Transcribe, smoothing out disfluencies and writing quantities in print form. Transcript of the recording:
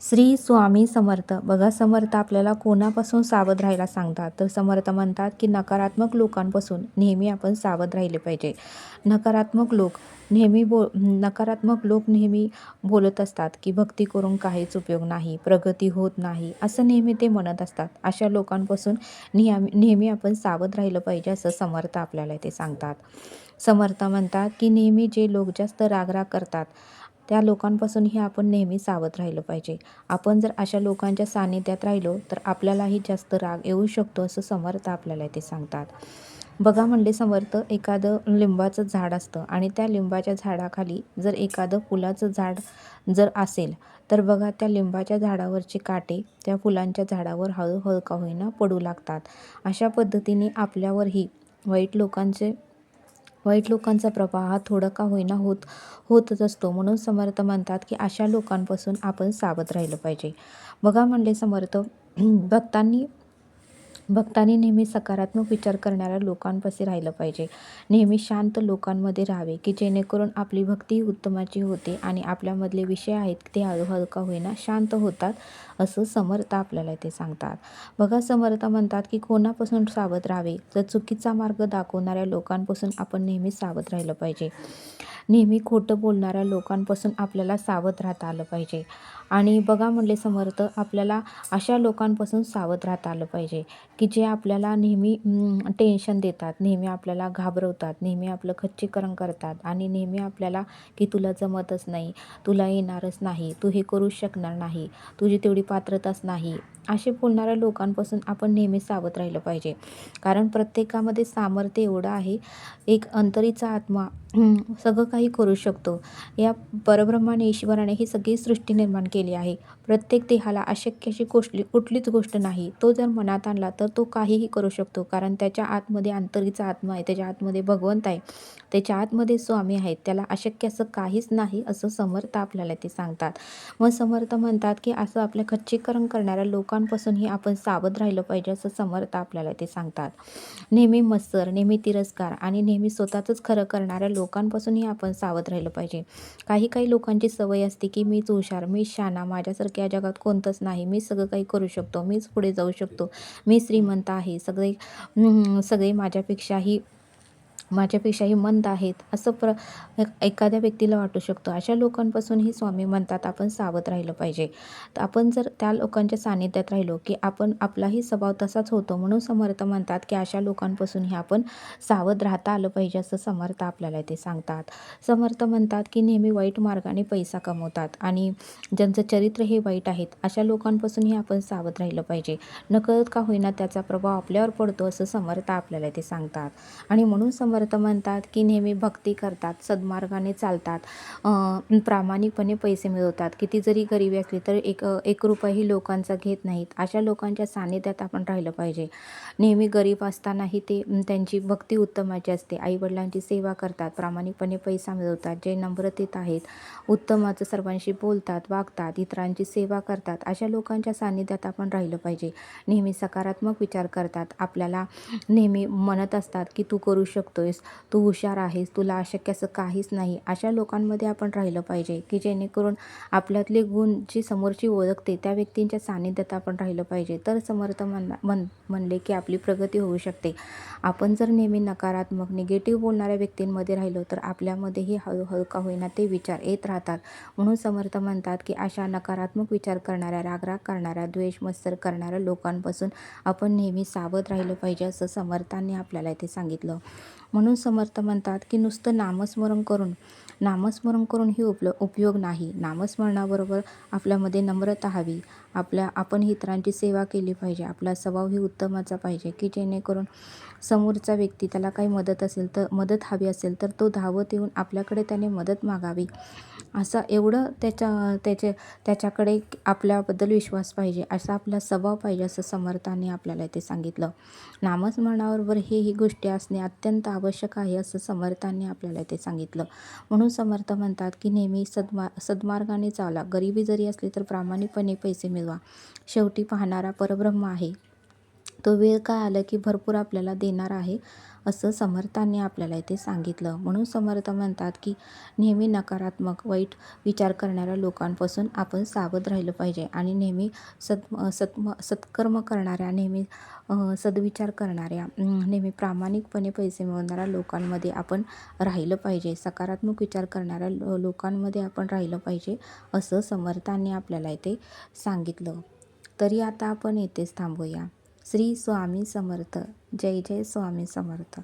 श्री स्वामी समर्थ. बघा, समर्थ आपल्याला कोणापासून सावध राहायला सांगतात, तर समर्थ म्हणतात की नकारात्मक लोकांपासून नेहमी आपण सावध राहिले पाहिजे. नकारात्मक लोक नेहमी बोलत असतात की भक्ती करून काहीच उपयोग नाही, प्रगती होत नाही, असं नेहमी ते म्हणत असतात. अशा लोकांपासून नेहमी आपण सावध राहिलं पाहिजे, असं समर्थ आपल्याला ते सांगतात. समर्थ म्हणतात की नेहमी जे लोक जास्त रागराग करतात त्या लोकांपासूनही आपण नेहमी सावध राहिलं पाहिजे. आपण जर अशा लोकांच्या सानिध्यात राहिलो तर आपल्यालाही जास्त राग येऊ शकतो, असं समर्थ आपल्याला ते सांगतात. बघा म्हणले समर्थ, एखादं लिंबाचं झाड असतं आणि त्या लिंबाच्या झाडाखाली जर एखादं फुलाचं झाड जर असेल तर बघा, त्या लिंबाच्या झाडावरचे काटे त्या फुलांच्या झाडावर हळूहळू का होईना पडू लागतात. अशा पद्धतीने आपल्यावरही वाईट लोकांचा प्रभाव हा थोडा का होईना होतच असतो. म्हणून समर्थ म्हणतात की अशा लोकांपासून आपण सावध राहिलं पाहिजे. बघा म्हणले समर्थ, भक्तांनी नेहमी सकारात्मक विचार करणाऱ्या लोकांपाशी राहिलं पाहिजे. नेहमी शांत लोकांमध्ये राहावे की जेणेकरून आपली भक्ती उत्तमाची होते आणि आपल्यामधले विषय आहेत ते हळूहळू का होईना शांत होतात, असं समर्थ आपल्याला ते सांगतात. बघा, समर्थ म्हणतात की कोणापासून सावध राहावे, तर चुकीचा मार्ग दाखवणाऱ्या लोकांपासून आपण नेहमी सावध राहिलं पाहिजे. नेहमी खोटं बोलणाऱ्या लोकांपासून आपल्याला सावध राहता आलं पाहिजे. आणि बघा म्हणले समर्थ, आपल्याला अशा लोकांपासून सावध राहता आलं पाहिजे की जे आपल्याला नेहमी टेन्शन देतात, नेहमी आपल्याला घाबरवतात, नेहमी आपलं खच्चीकरण करतात आणि नेहमी आपल्याला की तुला जमतच नाही, तुला येणारच नाही, तू हे करू शकणार नाही, तुझी तेवढी पात्रताच नाही, असे बोलणाऱ्या लोकांपासून आपण नेहमी सावध राहिलं पाहिजे. कारण प्रत्येकामध्ये सामर्थ्य एवढं आहे, एक अंतरीचा आत्मा सगळं काही करू शकतो. या परब्रह्माने, ईश्वराने ही सगळी सृष्टी निर्माण केली आहे. प्रत्येक देहाला अशक्य अशी कुठलीच गोष्ट नाही. तो जर मनात आणला तर तो काहीही करू शकतो. कारण त्याच्या आतमध्ये अंतरीचा आत्मा आहे, त्याच्या आतमध्ये भगवंत आहे, त्याच्या आतमध्ये स्वामी आहेत. त्याला अशक्य असं काहीच नाही, असं समर्थ आपल्याला ते सांगतात. मग समर्थ म्हणतात की असं आपलं खच्चीकरण करणाऱ्या लोकांपासूनही आपण सावध राहिलं पाहिजे, असं समर्थ आपल्याला ते सांगतात. नेहमी मत्सर, नेहमी तिरस्कार आणि नेहमी स्वतःचंच खरं करणाऱ्या लोकांपासूनही आपण सावध राहिलं पाहिजे. काही लोकांची सवय असते की मीच हुशार, मीच शहाणा, माझ्यासारख्या या जगात कोणतंच नाही, मी सगळं काही करू शकतो, मीच पुढे जाऊ शकतो, मी श्रीमंत आहे, सगळे माझ्यापेक्षाही मंद आहेत, असं एखाद्या व्यक्तीला वाटू शकतं. अशा लोकांपासूनही स्वामी म्हणतात आपण सावध राहिलं पाहिजे. तर आपण जर त्या लोकांच्या सानिध्यात राहिलो की आपलाही स्वभाव तसाच होतो. म्हणून समर्थ म्हणतात की अशा लोकांपासूनही आपण सावध राहता आलं पाहिजे, असं समर्थ आपल्याला ते सांगतात. समर्थ म्हणतात की नेहमी वाईट मार्गाने पैसा कमवतात आणि ज्यांचं चरित्र हे वाईट आहेत, अशा लोकांपासूनही आपण सावध राहिलं पाहिजे. नकळत का होईना त्याचा प्रभाव आपल्यावर पडतो, असं समर्थ आपल्याला ते सांगतात. आणि म्हणून समर्थ म्हणतात की नेहमी भक्ती करतात, सद्मार्गाने चालतात, प्रामाणिकपणे पैसे मिळवतात, किती जरी गरिबी असली तर एक रुपयाही लोकांचा घेत नाहीत. अशा लोकांच्या सानिध्यात आपण राहिलं पाहिजे. नेहमी गरीब असतानाही ते त्यांची भक्ती उत्तमाची असते, आईवडिलांची सेवा करतात, प्रामाणिकपणे पैसा मिळवतात, जे नम्रतेत आहेत, उत्तमाचं सर्वांशी बोलतात, वागतात, इतरांची सेवा करतात, अशा लोकांच्या सानिध्यात आपण राहिलं पाहिजे. नेहमी सकारात्मक विचार करतात, आपल्याला नेहमी म्हणत असतात की तू करू शकतोयस, तू हुशार आहेस, तुला अशक्य असं काहीच नाही. अशा लोकांमध्ये आपण राहिलं पाहिजे की जेणेकरून आपल्यातले गुण जी समोरची ओळखते त्या व्यक्तींच्या सानिध्यात आपण राहिलं पाहिजे. तर समर्थ म्हणले की आपली प्रगती होऊ शकते. आपण जर नेहमी नकारात्मक, निगेटिव्ह बोलणाऱ्या व्यक्तींमध्ये राहिलो तर आपल्यामध्येही हळूहळू का होईना ते विचार येत राहतात. म्हणून समर्थ म्हणतात की अशा नकारात्मक विचार करणाऱ्या, रागराग करणाऱ्या, द्वेष मत्सर करणाऱ्या लोकांपासून आपण नेहमी सावध राहिलं पाहिजे, असं समर्थांनी आपल्याला ते सांगितलं. म्हणून समर्थ म्हणतात की नुसतं नामस्मरण करूनही उपयोग नाही. नामस्मरणाबरोबर आपल्यामध्ये नम्रता हवी, आपण इतरांची सेवा केली पाहिजे, आपला स्वभाव ही उत्तमाचा पाहिजे की जेणेकरून समोरचा व्यक्ती त्याला काही मदत हवी असेल तर तो धावत येऊन आपल्याकडे त्याने मदत मागावी, असं एवढं त्याच्याकडे आपल्याबद्दल विश्वास पाहिजे, असा आपला स्वभाव पाहिजे, असं समर्थांनी आपल्याला ते सांगितलं. नामस्मरणाबरोबर ही गोष्टी असणे अत्यंत आवश्यक आहे, असं समर्थांनी आपल्याला ते सांगितलं. म्हणून समर्थ म्हणतात की नेहमी सद्मार्गाने चाला, गरिबी जरी असली तर प्रामाणिकपणे पैसे मिळवा, शेवटी पाहणारा परब्रह्म आहे, तो वेळ काय आला की भरपूर आपल्याला देणार आहे, असं समर्थांनी आपल्याला इथे सांगितलं. म्हणून समर्थ म्हणतात की नेहमी नकारात्मक, वाईट विचार करणाऱ्या लोकांपासून आपण सावध राहिलं पाहिजे आणि नेहमी सत्कर्म करणाऱ्या, नेहमी सद्विचार करणाऱ्या, नेहमी प्रामाणिकपणे पैसे मिळवणाऱ्या लोकांमध्ये आपण राहिलं पाहिजे. सकारात्मक विचार करणाऱ्या लोकांमध्ये आपण राहिलं पाहिजे, असं समर्थांनी आपल्याला इथे सांगितलं. तरी आता आपण येथेच थांबूया. श्री स्वामी समर्थ. जय जय स्वामी समर्थ.